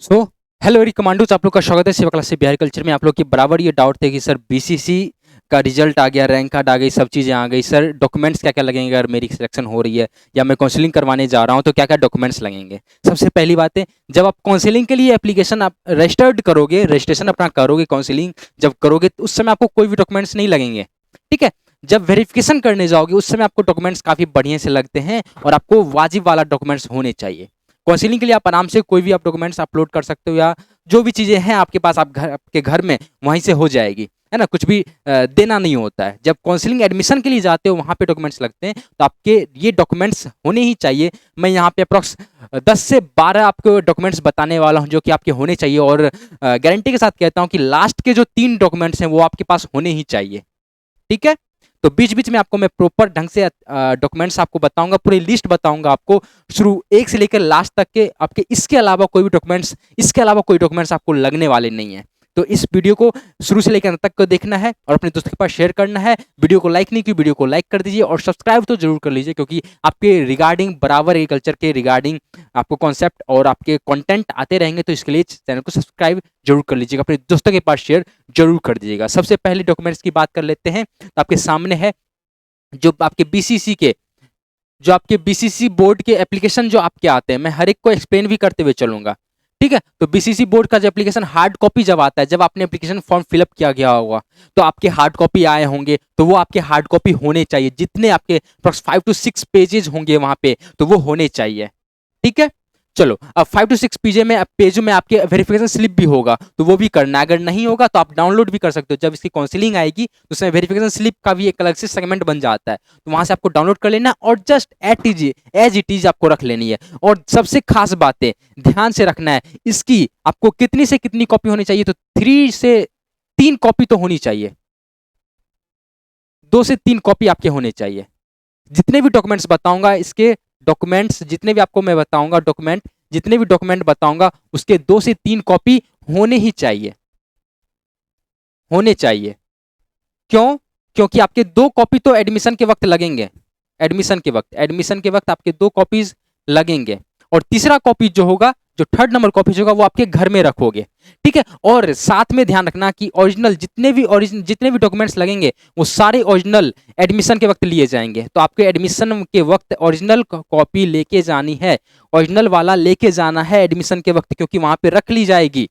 So hello एरी commandos, आप लोग का स्वागत है सेवा क्लास से बिहार कल्चर में। आप लोग की बराबर ये डाउट थे कि सर बीसीसी का रिजल्ट आ गया, रैंक कार्ड आ गई, सब चीज़ें आ गई, सर डॉक्यूमेंट्स क्या क्या लगेंगे अगर मेरी सिलेक्शन हो रही है या मैं काउंसलिंग करवाने जा रहा हूँ तो क्या क्या डॉक्यूमेंट्स लगेंगे। सबसे पहली बात है, जब आप काउंसलिंग के लिए एप्लीकेशन आप रजिस्टर्ड करोगे, रजिस्ट्रेशन अपना करोगे, काउंसलिंग जब करोगे तो उस समय आपको कोई भी डॉक्यूमेंट्स नहीं लगेंगे। ठीक है। जब वेरिफिकेशन करने जाओगे उस समय आपको डॉक्यूमेंट्स काफ़ी बढ़िया से लगते हैं और आपको वाजिब वाला डॉक्यूमेंट्स होने चाहिए। काउंसलिंग के लिए आप आराम से कोई भी आप डॉक्यूमेंट्स अपलोड कर सकते हो या जो भी चीज़ें हैं आपके पास, आप घर आपके घर में वहीं से हो जाएगी, है ना। कुछ भी देना नहीं होता है। जब काउंसलिंग एडमिशन के लिए जाते हो वहाँ पे डॉक्यूमेंट्स लगते हैं, तो आपके ये डॉक्यूमेंट्स होने ही चाहिए। मैं यहाँ पे अप्रॉक्स 10 से 12 आपको डॉक्यूमेंट्स बताने वाला हूँ जो कि आपके होने चाहिए, और गारंटी के साथ कहता हूँ कि लास्ट के जो 3 डॉक्यूमेंट्स हैं वो आपके पास होने ही चाहिए। ठीक है। तो बीच बीच में आपको मैं प्रॉपर ढंग से डॉक्यूमेंट्स आपको बताऊंगा, पूरी लिस्ट बताऊंगा आपको, शुरू एक से लेकर लास्ट तक के। आपके इसके अलावा कोई भी डॉक्यूमेंट्स, इसके अलावा कोई डॉक्यूमेंट्स आपको लगने वाले नहीं है। तो इस वीडियो को शुरू से लेकर अंत तक को देखना है और अपने दोस्तों के पास शेयर करना है। वीडियो को लाइक नहीं की, वीडियो को लाइक कर दीजिए और सब्सक्राइब तो जरूर कर लीजिए, क्योंकि आपके रिगार्डिंग बराबर एग्रीकल्चर के रिगार्डिंग आपको कॉन्सेप्ट और आपके कंटेंट आते रहेंगे। तो इसके लिए चैनल को सब्सक्राइब जरूर कर लीजिएगा, अपने दोस्तों के पास शेयर जरूर कर दीजिएगा। सबसे पहले डॉक्यूमेंट्स की बात कर लेते हैं। तो आपके सामने है जो आपके बीसीसी के, जो आपके बीसीसी बोर्ड के एप्लीकेशन जो आपके आते हैं, मैं हर एक को एक्सप्लेन भी करते हुए चलूंगा। ठीक है। तो बीसीसी बोर्ड का जो एप्लीकेशन हार्ड कॉपी जब आता है, जब आपने एप्लीकेशन फॉर्म फिलअप किया गया होगा तो आपके हार्ड कॉपी आए होंगे, तो वो आपके हार्ड कॉपी होने चाहिए। जितने आपके 5 to 6 पेजेज होंगे वहां पे, तो वो होने चाहिए। ठीक है। चलो, अब 5 to 6 पेजों में आपके वेरिफिकेशन स्लिप भी होगा, तो वो भी करना है। अगर नहीं होगा तो आप डाउनलोड भी कर सकते हो। जब इसकी काउंसलिंग आएगी तो उसमें वेरिफिकेशन स्लिप का भी एक अलग से सेगमेंट बन जाता है, तो वहां से आपको डाउनलोड कर लेना और जस्ट एज इट इज आपको रख लेनी है। और सबसे खास बातें ध्यान से रखना है, इसकी आपको कितनी से कितनी कॉपी होनी चाहिए, तो 3 कॉपी तो होनी चाहिए। 2 से 3 कॉपी आपके होने चाहिए। जितने भी डॉक्यूमेंट्स बताऊंगा, इसके डॉक्यूमेंट्स जितने भी आपको मैं बताऊंगा, डॉक्यूमेंट जितने भी डॉक्यूमेंट बताऊंगा उसके 2 से 3 कॉपी होने ही चाहिए, होने चाहिए। क्यों? क्योंकि आपके 2 कॉपी तो एडमिशन के वक्त लगेंगे। एडमिशन के वक्त आपके 2 कॉपीज लगेंगे, और तीसरा कॉपी जो होगा, जो थर्ड नंबर कॉपी होगा, वो आपके घर में रखोगे। ठीक है। और साथ में ध्यान रखना कि ओरिजिनल जितने भी डॉक्यूमेंट्स लगेंगे वो सारे ओरिजिनल एडमिशन के वक्त लिए जाएंगे। तो आपके एडमिशन के वक्त ओरिजिनल कॉपी लेके जानी है, ओरिजिनल वाला लेके जाना है एडमिशन के वक्त, क्योंकि वहां पे रख ली जाएगी।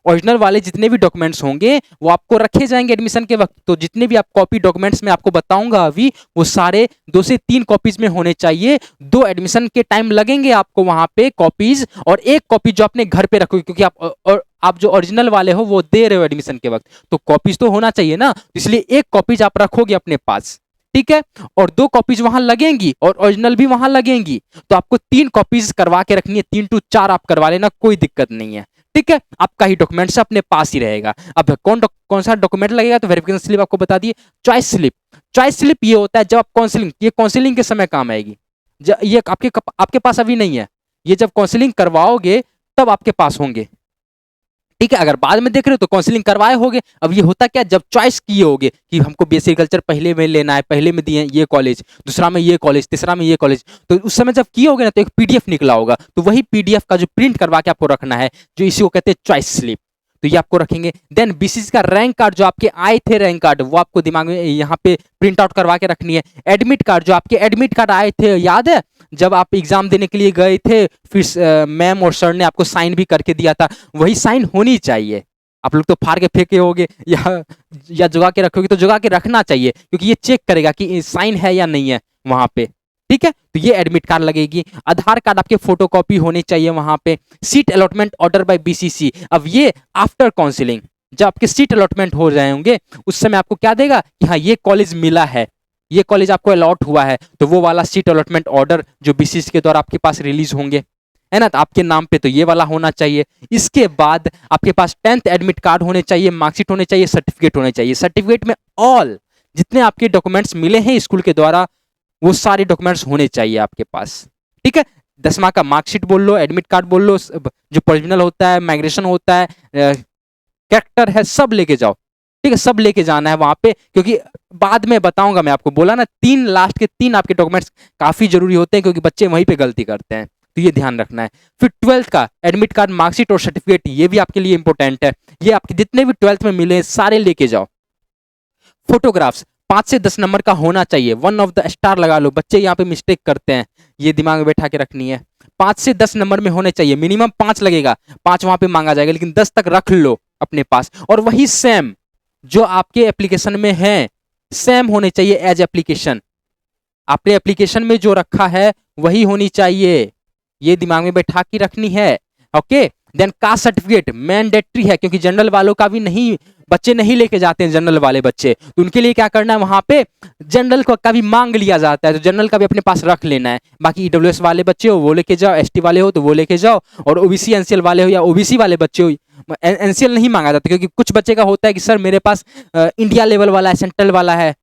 ओरिजिनल वाले जितने भी डॉक्यूमेंट्स होंगे वो आपको रखे जाएंगे एडमिशन के वक्त। तो जितने भी आप कॉपी डॉक्यूमेंट्स में आपको बताऊंगा अभी, वो सारे 2 से 3 कॉपीज में होने चाहिए। 2 एडमिशन के टाइम लगेंगे आपको वहां पे कॉपीज, और 1 कॉपी जो अपने घर पे रखोगे, क्योंकि आप जो ओरिजिनल वाले हो वो दे रहे हो एडमिशन के वक्त, तो कॉपीज तो होना चाहिए ना, इसलिए 1 कॉपीज आप रखोगे अपने पास। ठीक है। और 2 कॉपीज वहां लगेंगी और ओरिजिनल भी वहां लगेंगी, तो आपको 3 कॉपीज करवा के रखनी है। 3 to 4 आप करवा लेना, कोई दिक्कत नहीं है। ठीक है। आपका ही डॉक्यूमेंट्स अपने पास ही रहेगा। अब कौन सा डॉक्यूमेंट लगेगा, तो वेरिफिकेशन स्लिप आपको बता दिए। चॉइस स्लिप ये होता है जब आप काउंसलिंग के समय काम आएगी। ये आपके पास अभी नहीं है, ये जब काउंसलिंग करवाओगे तब आपके पास होंगे। ठीक है। अगर बाद में देख रहे हो तो काउंसलिंग करवाए होगे। अब ये होता क्या, जब चॉइस किए होगे कि हमको बीएससी एग्रीकल्चर पहले में लेना है, पहले में दिए ये कॉलेज, दूसरा में ये कॉलेज, तीसरा में ये कॉलेज, तो उस समय जब किए होगे ना तो एक पीडीएफ निकला होगा, तो वही पीडीएफ का जो प्रिंट करवा के आपको रखना है, जो इसी को कहते हैं चॉइस स्लिप, तो ये आपको रखेंगे। देन बीसीसी का रैंक कार्ड, जो आपके आए थे रैंक कार्ड, वो आपको दिमाग में यहाँ पे प्रिंट आउट करवा के रखनी है। एडमिट कार्ड, जो आपके एडमिट कार्ड आए थे, याद है जब आप एग्जाम देने के लिए गए थे, फिर मैम और सर ने आपको साइन भी करके दिया था, वही साइन होनी चाहिए। आप लोग तो फाड़ के फेंके होगे या जुगा के रखोगे, तो जुगा के रखना चाहिए, क्योंकि ये चेक करेगा कि साइन है या नहीं है वहां पे। ठीक है। तो ये एडमिट कार्ड लगेगी। आधार कार्ड आपके फोटोकॉपी होने चाहिए वहां पे। Seat allotment order by BCC, अब ये आफ्टर काउंसलिंग, जब आपके सीट अलॉटमेंट हो रहे होंगे उस समय आपको क्या देगा कि हाँ ये कॉलेज मिला है, ये कॉलेज आपको अलॉट हुआ है, तो वो वाला सीट अलॉटमेंट ऑर्डर जो बीसीसी के द्वारा आपके पास रिलीज होंगे, है ना, तो आपके नाम पे तो ये वाला होना चाहिए। इसके बाद आपके पास 10th एडमिट कार्ड होने चाहिए, मार्कशीट होने चाहिए, सर्टिफिकेट होने चाहिए। सर्टिफिकेट में ऑल जितने आपके डॉक्यूमेंट्स मिले हैं स्कूल के द्वारा, वो सारे डॉक्यूमेंट्स होने चाहिए आपके पास। ठीक है। 10वां का मार्कशीट बोल लो, एडमिट कार्ड बोल लो, जो प्रोविजनल होता है, माइग्रेशन होता है, कैरेक्टर है, सब लेके जाओ। ठीक है। सब लेके जाना है वहां पे, क्योंकि बाद में बताऊंगा, मैं आपको बोला ना, 3 लास्ट के 3 आपके डॉक्यूमेंट्स काफी जरूरी होते हैं, क्योंकि बच्चे वहीं पे गलती करते हैं। तो ये ध्यान रखना है। फिर 12th का एडमिट कार्ड, मार्कशीट और सर्टिफिकेट, ये भी आपके लिए इंपॉर्टेंट है। ये आपके जितने भी 12th में मिले सारे लेके जाओ। फोटोग्राफ्स 5 से 10 नंबर का होना चाहिए, वन ऑफ द स्टार लगा लो, बच्चे यहाँ पे मिस्टेक करते हैं, ये दिमाग में बैठा के रखनी है। 5 से 10 नंबर में होने चाहिए, मिनिमम 5 लगेगा, 5 वहां पे मांगा जाएगा, लेकिन 10 तक रख लो अपने पास। और वही सेम जो आपके एप्लीकेशन में है सेम होने चाहिए एज एप्लीकेशन, आपने एप्लीकेशन में जो रखा है वही होनी चाहिए, ये दिमाग में बैठा के रखनी है। Okay, then caste certificate mandatory है, क्योंकि जनरल वालों का भी नहीं, बच्चे नहीं लेके जाते हैं जनरल वाले बच्चे, तो उनके लिए क्या करना है, वहां पे जनरल का भी मांग लिया जाता है, तो जनरल का भी अपने पास रख लेना है। बाकी ईडब्ल्यूएस वाले बच्चे हो वो लेके जाओ, एसटी वाले हो तो वो लेके जाओ, और ओबीसी एनसीएल वाले हो या ओबीसी वाले बच्चे हो, एनसीएल नहीं मांगा जाता, क्योंकि कुछ बच्चे का होता है कि सर मेरे पास इंडिया लेवल वाला है, सेंट्रल वाला है,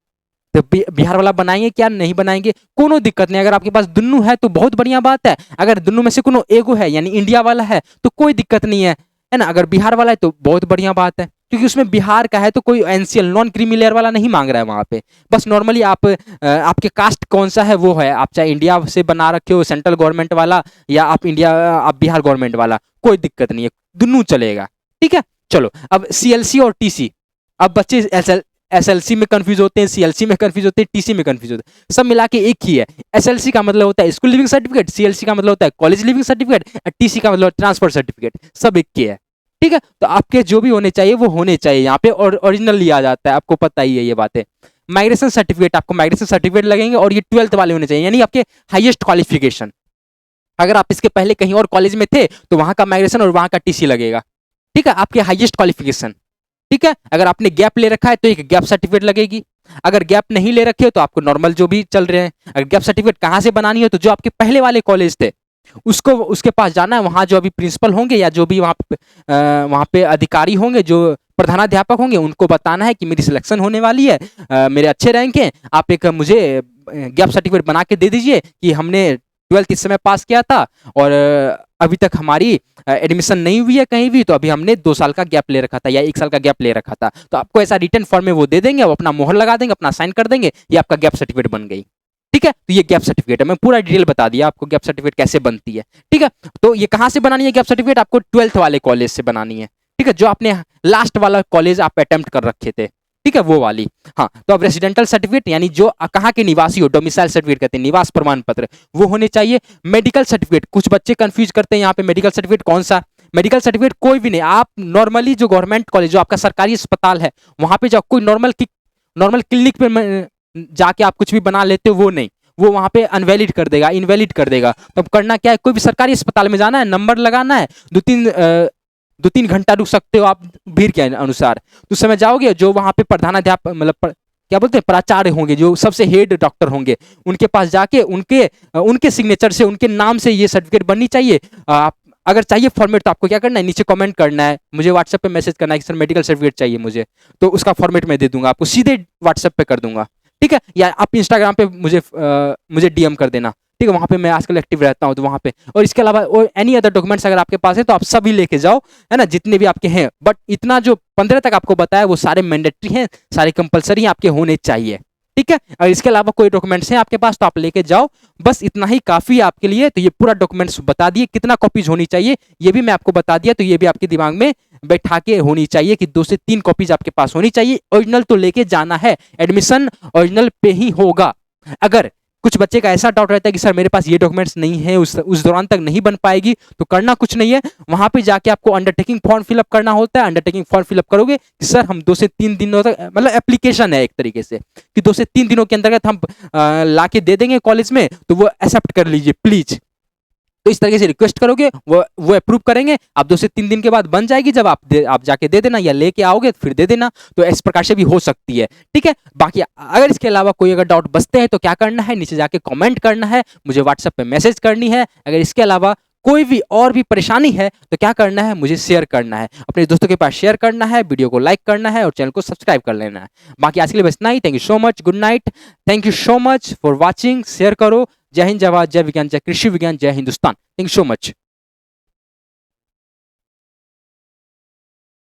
तो बिहार वाला बनाएंगे क्या, नहीं बनाएंगे, कोनो दिक्कत नहीं। अगर आपके पास दुन्नू है तो बहुत बढ़िया बात है, अगर दुन्नू में से कोनो एगो है यानी इंडिया वाला है तो कोई दिक्कत नहीं है ना। अगर बिहार वाला है तो बहुत बढ़िया बात है, क्योंकि उसमें बिहार का है तो कोई एनसीएल नॉन क्रीमी लेयर वाला नहीं मांग रहा है वहां पे। बस नॉर्मली आप आपके कास्ट कौन सा है वो है, आप चाहे इंडिया से बना रखे हो सेंट्रल गवर्नमेंट वाला या आप बिहार गवर्नमेंट वाला, कोई दिक्कत नहीं है, दुन्नू चलेगा। ठीक है, चलो अब सीएलसी और टीसी। अब बच्चे एसएलसी में कंफ्यूज होते हैं, सीएलसी में कंफ्यूज होते हैं, टीसी में कंफ्यूज होते हैं, सब मिला के एक ही है। एसएलसी का मतलब होता है स्कूल लिविंग सर्टिफिकेट, सीएलसी का मतलब होता है कॉलेज लिविंग सर्टिफिकेट, टीसी का मतलब ट्रांसफर सर्टिफिकेट, सब एक ही है। ठीक है, तो आपके जो भी होने चाहिए वो होने चाहिए यहाँ पे, और ओरिजिनल लिया जाता है, आपको पता ही है ये बातें। माइग्रेशन सर्टिफिकेट, आपको माइग्रेशन सर्टिफिकेट लगेंगे, और ये 12th वाले होने चाहिए, यानी आपके हाईएस्ट क्वालिफिकेशन। अगर आप इसके पहले कहीं और कॉलेज में थे तो वहां का माइग्रेशन और वहां का टीसी लगेगा। ठीक है, आपके हाईएस्ट क्वालिफिकेशन। ठीक है, अगर आपने गैप ले रखा है तो एक गैप सर्टिफिकेट लगेगी, अगर गैप नहीं ले रखे हो तो आपको नॉर्मल जो भी चल रहे हैं। अगर गैप सर्टिफिकेट कहाँ से बनानी है, तो जो आपके पहले वाले कॉलेज थे उसको उसके पास जाना है, वहाँ जो अभी प्रिंसिपल होंगे या जो भी वहाँ पे अधिकारी होंगे, जो प्रधानाध्यापक होंगे, उनको बताना है कि मेरी सिलेक्शन होने वाली है, मेरे अच्छे रैंक हैं, आप एक मुझे गैप सर्टिफिकेट बना के दे दीजिए कि हमने 12th इस समय पास किया था और अभी तक हमारी एडमिशन नहीं हुई है कहीं भी, तो अभी हमने 2 साल का गैप ले रखा था या 1 साल का गैप ले रखा था। तो आपको ऐसा रिटर्न फॉर्म में वो दे देंगे, वो अपना मोहर लगा देंगे, अपना साइन कर देंगे, ये आपका गैप सर्टिफिकेट बन गई। ठीक है, तो ये गैप सर्टिफिकेट है, मैं पूरा डिटेल बता दिया आपको गैप सर्टिफिकेट कैसे बनती है। ठीक है, तो ये कहाँ से बनानी है गैप सर्टिफिकेट, आपको 12th वाले कॉलेज से बनानी है। ठीक है, जो आपने लास्ट वाला कॉलेज आप अटेम्प्ट कर रखे थे, ठीक है, वो वाली। हाँ, तो अब रेसिडेंटल सर्टिफिकेट यानी जो कहाँ के निवासी हो, डोमिसाइल सर्टिफिकेट कहते हैं, निवास प्रमाण पत्र, वो होने चाहिए। मेडिकल सर्टिफिकेट, कुछ बच्चे कंफ्यूज करते हैं यहाँ पे, मेडिकल सर्टिफिकेट कौन सा, मेडिकल सर्टिफिकेट कोई भी नहीं, आप नॉर्मली जो गवर्नमेंट कॉलेज, जो आपका सरकारी अस्पताल है वहां पे जाओ, कोई नॉर्मल क्लिनिक पे जाके आप कुछ भी बना लेते हो वो नहीं, वो वहां पे अनवैलिड कर देगा, इनवैलिड कर देगा। तो अब करना क्या है, कोई भी सरकारी अस्पताल में जाना है, नंबर लगाना है, 2-3 घंटा रुक सकते हो आप भीड़ के अनुसार, तो उस समय जाओगे, जो वहाँ पे प्रधानाध्यापक मतलब क्या बोलते हैं प्राचार्य होंगे, जो सबसे हेड डॉक्टर होंगे, उनके पास जाके उनके सिग्नेचर से, उनके नाम से ये सर्टिफिकेट बननी चाहिए। आप अगर चाहिए फॉर्मेट तो आपको क्या करना है, नीचे कमेंट करना है, मुझे व्हाट्सएप पे मैसेज करना है कि सर मेडिकल सर्टिफिकेट चाहिए मुझे, तो उसका फॉर्मेट मैं दे दूंगा आपको, सीधे व्हाट्सएप पे कर दूंगा। ठीक है, या आप इंस्टाग्राम पे मुझे डीएम कर देना। ठीक है, वहाँ पे मैं आजकल एक्टिव रहता हूँ, तो वहाँ पे, और इसके अलावा और एनी अदर डॉक्यूमेंट्स अगर आपके पास है तो आप सभी लेके जाओ, है ना, जितने भी आपके हैं। बट इतना जो 15 तक आपको बताया वो सारे मैंडेटरी हैं, सारे कंपलसरी आपके होने चाहिए। ठीक है, और इसके अलावा कोई डॉक्यूमेंट्स हैं आपके पास तो आप लेके जाओ, बस इतना ही काफी है आपके लिए। तो ये पूरा डॉक्यूमेंट्स बता दिए, कितना कॉपीज होनी चाहिए ये भी मैं आपको बता दिया, तो ये भी आपके दिमाग में बैठा के होनी चाहिए कि 2 से 3 कॉपीज आपके पास होनी चाहिए। ओरिजिनल तो लेके जाना है, एडमिशन ओरिजिनल पे ही होगा। अगर कुछ बच्चे का ऐसा डाउट रहता है कि सर मेरे पास ये डॉक्यूमेंट्स नहीं है, उस दौरान तक नहीं बन पाएगी, तो करना कुछ नहीं है, वहां पे जाके आपको अंडरटेकिंग फॉर्म फिलअप करना होता है। अंडरटेकिंग फॉर्म फिलअप करोगे कि सर हम 2 से 3 दिनों तक, मतलब एप्लीकेशन है एक तरीके से कि 2 से 3 दिनों के अंतर्गत हम ला के दे देंगे कॉलेज में, तो वो एक्सेप्ट कर लीजिए प्लीज। तो इस तरीके से रिक्वेस्ट करोगे, वो अप्रूव करेंगे, आप 2 से 3 दिन के बाद बन जाएगी, जब आप जाके दे देना या लेके आओगे फिर दे देना। तो इस प्रकार से भी हो सकती है। ठीक है, बाकी अगर इसके अलावा कोई अगर डाउट बचते हैं तो क्या करना है, नीचे जाके कमेंट करना है, मुझे व्हाट्सएप पे मैसेज करनी है। अगर इसके अलावा कोई भी और भी परेशानी है तो क्या करना है, मुझे शेयर करना है, अपने दोस्तों के पास शेयर करना है, वीडियो को लाइक करना है और चैनल को सब्सक्राइब कर लेना है। बाकी आज के लिए बस इतना ही। Thank you so much, good night, thank you so much for watching. Share करो। जय हिंद, जय भारत, जय विज्ञान, जय कृषि विज्ञान, जय Hindustan. Thank you so much.